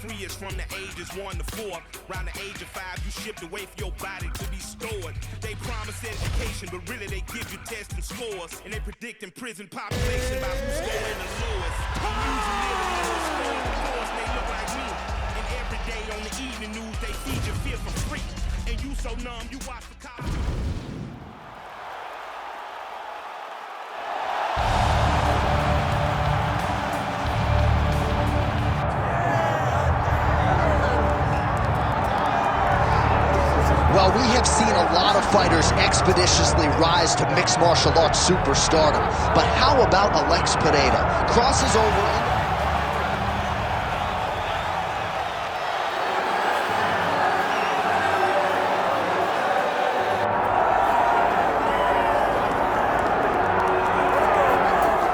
free as from the ages 1 to 4. Around the age of 5, you shipped away for your body to be stored. They promise education, but really they give you tests and scores. And they predict in prison population by who's scoring the lowest. I'm using the lowest scores, of course, they look like me. And every day on the evening news, they feed your fear for free. And you so numb, you watch the college. Well, we have seen a lot of fighters expeditiously rise to mixed martial arts superstardom. But how about Alex Pereira? Crosses over.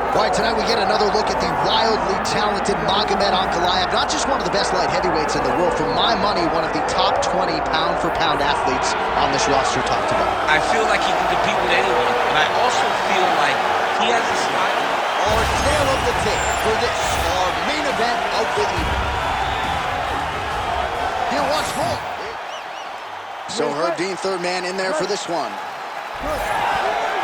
All right, tonight we get another look at the wildly talented Magomed Ankalaev. Not just one of the best light heavyweights in the world, for my money, one of the top 20 pound-for-pound athletes on this roster, top to bottom. I feel like he can compete with anyone, but I also feel like he has a style. Our tale of the tape for this, our main event of the evening. Here once more. So Herb Dean, third man in there for this one.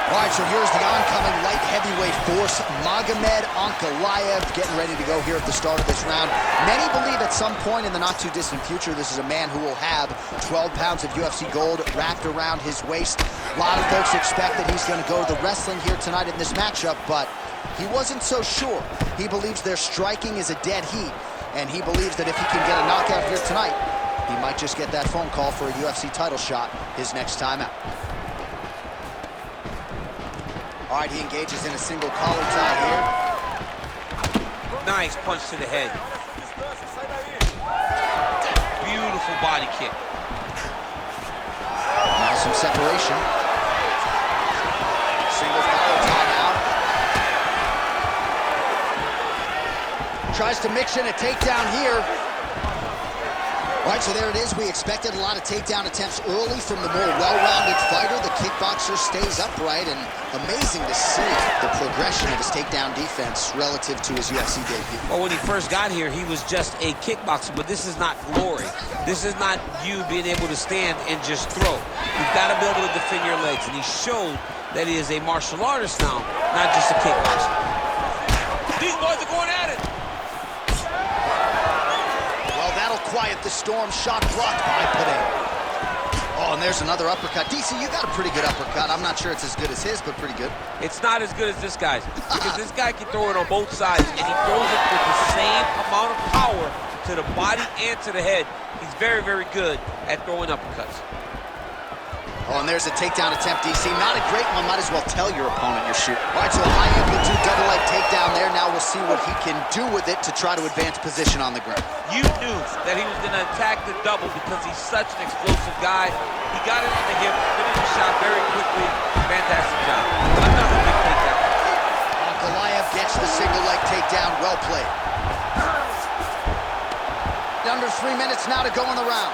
All right, so here's the oncoming light heavyweight force, Magomed Ankalaev, getting ready to go here at the start of this round. Many believe at some point in the not-too-distant future, this is a man who will have 12 pounds of UFC gold wrapped around his waist. A lot of folks expect that he's going to go to the wrestling here tonight in this matchup, but he wasn't so sure. He believes their striking is a dead heat, and he believes that if he can get a knockout here tonight, he might just get that phone call for a UFC title shot his next time out. All right, he engages in a single collar tie here. Nice punch to the head. Beautiful body kick. Now some separation. Single collar tie now. Tries to mix in a takedown here. All right, so there it is. We expected a lot of takedown attempts early from the more well-rounded fighter. The kickboxer stays upright, and amazing to see the progression of his takedown defense relative to his UFC debut. Well, when he first got here, he was just a kickboxer, but this is not glory. This is not you being able to stand and just throw. You've got to be able to defend your legs, and he showed that he is a martial artist now, not just a kickboxer. These boys are going at it. Quiet the storm, shot blocked by Pereira. Oh, and there's another uppercut. DC, you got a pretty good uppercut. I'm not sure it's as good as his, but pretty good. It's not as good as this guy's, because this guy can throw it on both sides, and he throws it with the same amount of power to the body and to the head. He's very, very good at throwing uppercuts. Oh, and there's a takedown attempt, DC. Not a great one. Might as well tell your opponent you're shooting. All right, so a high amplitude double leg takedown there. Now we'll see what he can do with it to try to advance position on the ground. You knew that he was going to attack the double because he's such an explosive guy. He got it on the hip, finished the shot very quickly. Fantastic job. Another big takedown. Ankalaev gets the single leg takedown. Well played. Under 3 minutes now to go in the round.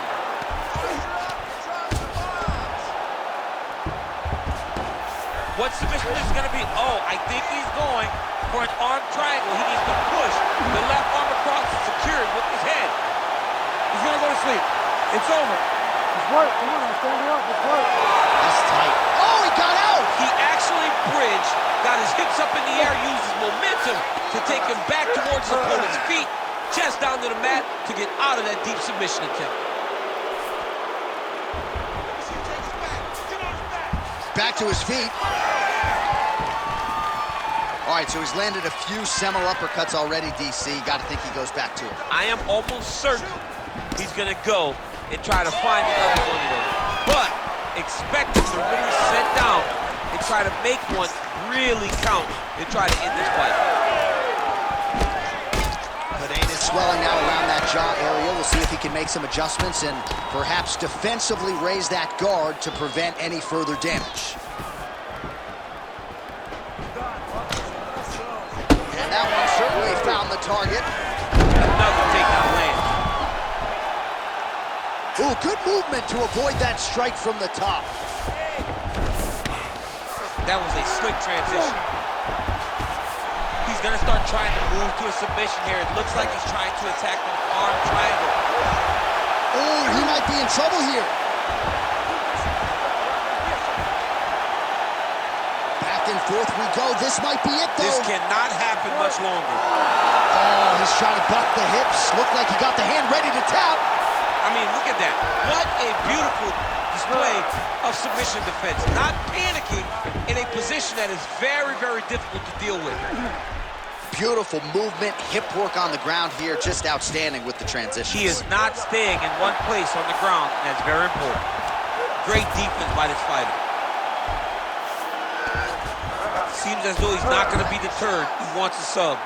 What submission is going to be? Oh, I think he's going for an arm triangle. He needs to push the left arm across and secure it with his head. He's going to go to sleep. It's over. It's work. Come on, stand up. It's work. That's tight. Oh, he got out! He actually bridged, got his hips up in the air, used his momentum to take him back towards his opponent's feet, chest down to the mat to get out of that deep submission attempt. Back to his feet. All right, so he's landed a few seminal uppercuts already, DC. Got to think he goes back to it. I am almost certain he's going to go and try to find another one of those. But expect him to really sit down and try to make one really count and try to end this fight. Pereira's swelling now around that jaw area. We'll see if he can make some adjustments and perhaps defensively raise that guard to prevent any further damage. And that one certainly found the target. Another takedown land. Ooh, good movement to avoid that strike from the top. That was a slick transition. He's going to start trying to move to a submission here. It looks like he's trying to attack the arm triangle. might be in trouble here. Back and forth we go. This might be it, though. This cannot happen much longer. Oh, he's trying to buck the hips. Looked like he got the hand ready to tap. I mean, look at that. What a beautiful display of submission defense. Not panicking in a position that is very, very difficult to deal with. Beautiful movement, hip work on the ground here. Just outstanding with the transitions. He is not staying in one place on the ground, and that's very important. Great defense by this fighter. Seems as though he's not going to be deterred. He wants a sub.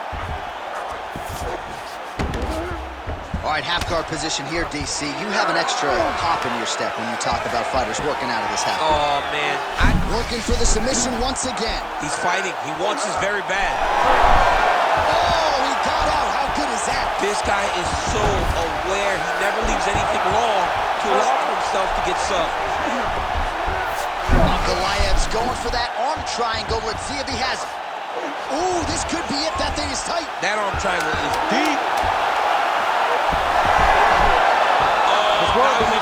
All right, half guard position here, DC. You have an extra pop in your step when you talk about fighters working out of this half guard. Oh, man. Working for the submission once again. He's fighting. He wants this very bad. Oh, he got out. How good is that? This guy is so aware. He never leaves anything long to allow for himself to get subbed. Ankalaev's going for that arm triangle. Let's see if he has it. Ooh, this could be it. That thing is tight. That arm triangle is deep.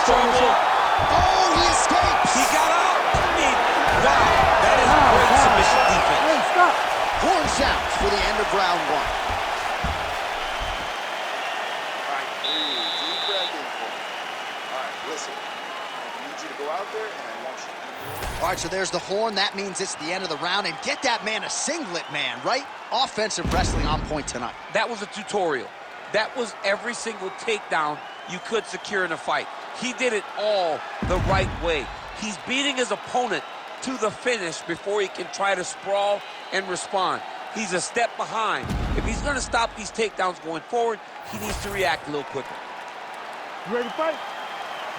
Oh, he escapes. He got out. I mean, wow. That is great submission defense. Hey, stop. Horn sounds for the end of round one. All right, deep breath in for me. All right, listen. I need you to go out there, and I want you to... All right, so there's the horn. That means it's the end of the round. And get that man a singlet, man, right? Offensive wrestling on point tonight. That was a tutorial. That was every single takedown you could secure in a fight. He did it all the right way. He's beating his opponent to the finish before he can try to sprawl and respond. He's a step behind. If he's going to stop these takedowns going forward, he needs to react a little quicker. You ready to fight?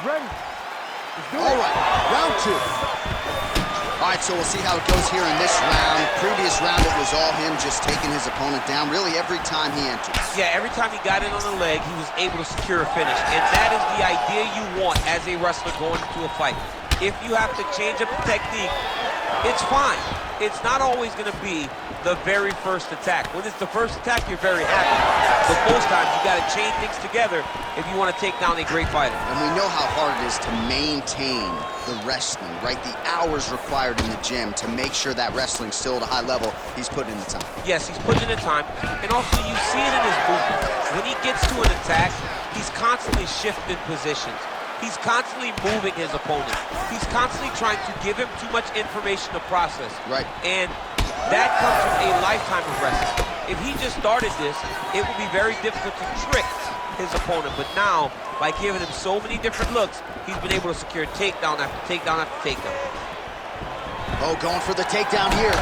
Ready. Let's do it. All right, round two. All right, so we'll see how it goes here in this round. Previous round, it was all him just taking his opponent down really every time he entered. Yeah, every time he got in on the leg, he was able to secure a finish. And that is the idea you want as a wrestler going into a fight. If you have to change up the technique, it's fine. It's not always going to be the very first attack. When it's the first attack, you're very happy. But most times, you got to chain things together if you want to take down a great fighter. And we know how hard it is to maintain the wrestling, right? The hours required in the gym to make sure that wrestling's still at a high level. He's putting in the time. Yes, he's putting in the time. And also, you see it in his movement. When he gets to an attack, he's constantly shifting positions. He's constantly moving his opponent. He's constantly trying to give him too much information to process. Right. And that comes from a lifetime of wrestling. If he just started this, it would be very difficult to trick his opponent. But now, by giving him so many different looks, he's been able to secure takedown after takedown after takedown. Oh, going for the takedown here.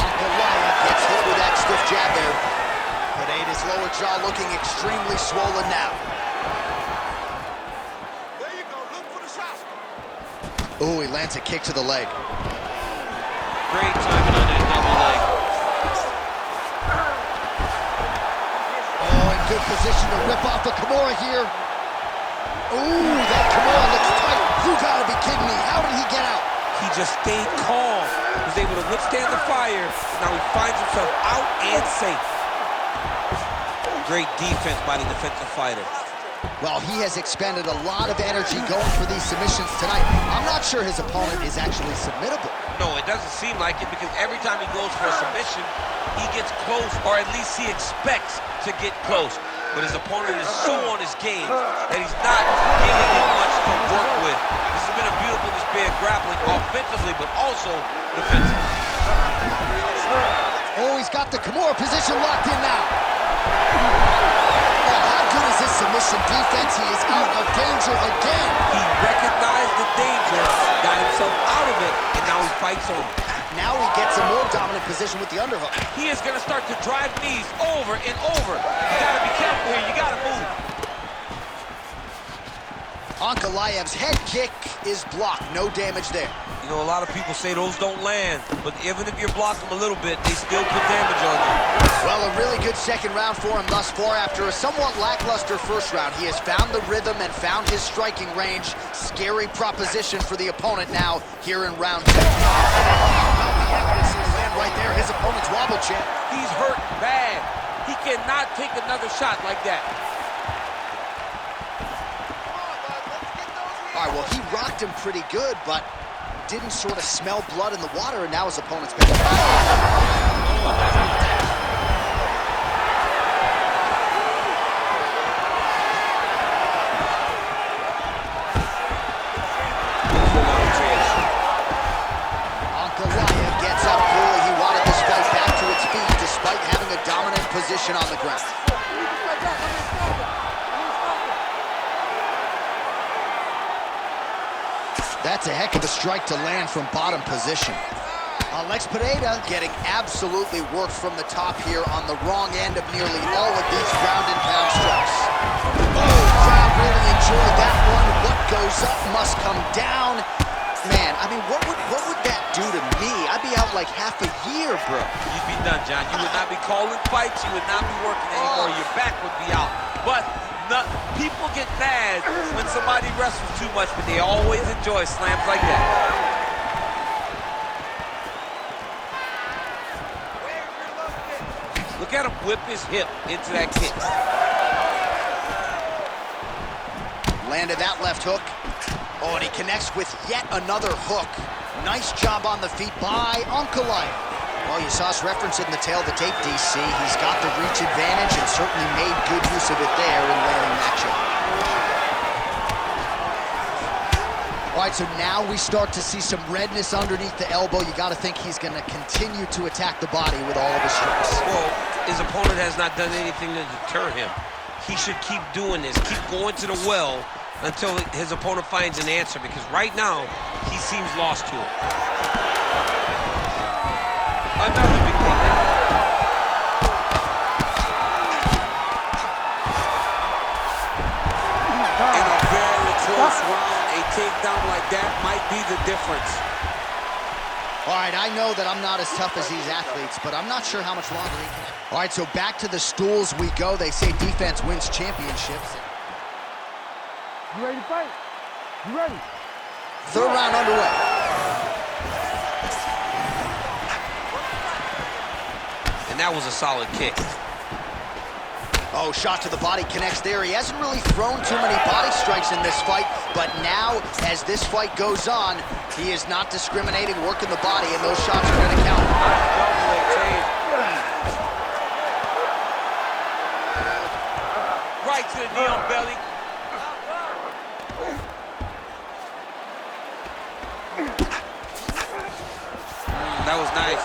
Ankalaev gets hit with that stiff jab there. But his lower jaw looking extremely swollen now. There you go. Look for the shot. Oh, he lands a kick to the leg. Great timing on that double leg. Oh, in good position to rip off the Kimura here. Ooh, that Kimura looks tight. You gotta be kidding me. How did he get out? He just stayed calm. He was able to withstand the fire. Now he finds himself out and safe. Great defense by the defensive fighter. Well, he has expended a lot of energy going for these submissions tonight. I'm not sure his opponent is actually submittable. No, it doesn't seem like it, because every time he goes for a submission, he gets close, or at least he expects to get close. But his opponent is so on his game that he's not giving him much to work with. This has been a beautiful display of grappling offensively, but also defensively. Oh, he's got the Kimura position locked in now. Oh, how good is this submission defense? He is out of danger again. He recognized the danger, got himself out of it, and now he fights on. Now he gets a more dominant position with the underhook. He is going to start to drive knees over and over. You got to be careful here. You got to move. Ankalaev's head kick is blocked. No damage there. You know, a lot of people say those don't land, but even if you block them a little bit, they still put damage on you. Well, a really good second round for him thus far. After a somewhat lackluster first round, he has found the rhythm and found his striking range. Scary proposition for the opponent now here in round two. The evidence is land right there. His opponent's wobble champ. He's hurt bad. He cannot take another shot like that. All right, well, he rocked him pretty good, but didn't sort of smell blood in the water, and now his opponent's back. Ankalaev gets up cool. He wanted this fight back to its feet despite having a dominant position on the ground. That's a heck of a strike to land from bottom position. Alex Pereira getting absolutely worked from the top here on the wrong end of nearly all of these ground and pound strikes. Oh, crowd really enjoyed that one. What goes up must come down. Man, I mean, what would that do to me? I'd be out like half a year, bro. You'd be done, John. You would not be calling fights. You would not be working anymore. Your back would be out. But people get mad when somebody wrestles too much, but they always enjoy slams like that. Look at him whip his hip into that kick. Landed that left hook. Oh, and he connects with yet another hook. Nice job on the feet by Ankalaev. Well, you saw us referencing the tail of the tape, DC. He's got the reach advantage and certainly made good use of it there in landing that shot. All right, so now we start to see some redness underneath the elbow. You got to think he's going to continue to attack the body with all of his strikes. Well, his opponent has not done anything to deter him. He should keep doing this, keep going to the well until his opponent finds an answer, because right now, he seems lost to it. Another big thing now. In a very close round, a takedown like that might be the difference. All right, I know that I'm not as tough as these athletes, but I'm not sure how much longer he can. All right, so back to the stools we go. They say defense wins championships. You ready to fight? You ready? Third round underway. And that was a solid kick. Oh, shot to the body connects there. He hasn't really thrown too many body strikes in this fight, but now, as this fight goes on, he is not discriminating, working the body, and those shots are going to count. Right to the knee on belly. That was nice.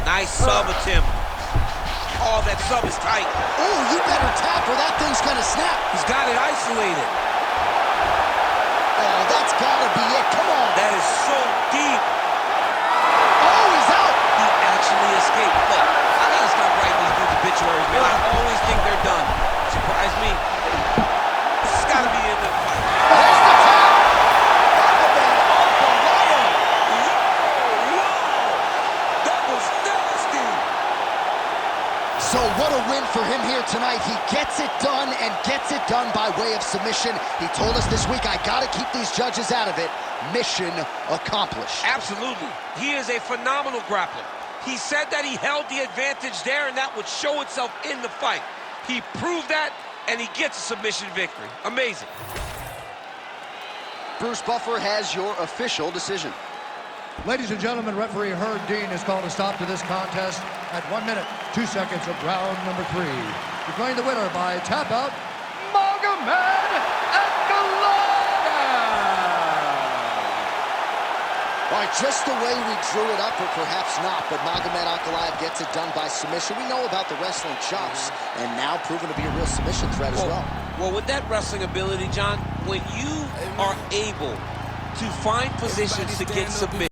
Nice sub attempt. Oh, that sub is tight. Oh, you better tap or that thing's gonna snap. He's got it isolated. Oh, that's gotta be it. Come on. That is so deep. Oh, he's out. He actually escaped. Look, I gotta stop writing these dudes obituaries, man. I always think they're done. Surprise me. This has gotta be in the fight. There's the tap. That was nasty. So what a win for him here tonight. He gets it done and gets it done by way of submission. He told us this week, I gotta keep these judges out of it. Mission accomplished. Absolutely. He is a phenomenal grappler. He said that he held the advantage there and that would show itself in the fight. He proved that and he gets a submission victory. Amazing. Bruce Buffer has your official decision. Ladies and gentlemen, referee Herb Dean has called a stop to this contest at 1 minute, 2 seconds of round number 3. Declaring the winner by tap out, Magomed Ankalaev! All right, just the way we drew it up, or perhaps not, but Magomed Ankalaev gets it done by submission. We know about the wrestling chops, and now proven to be a real submission threat as well. Well, with that wrestling ability, John, when you are able to find positions to get submitted,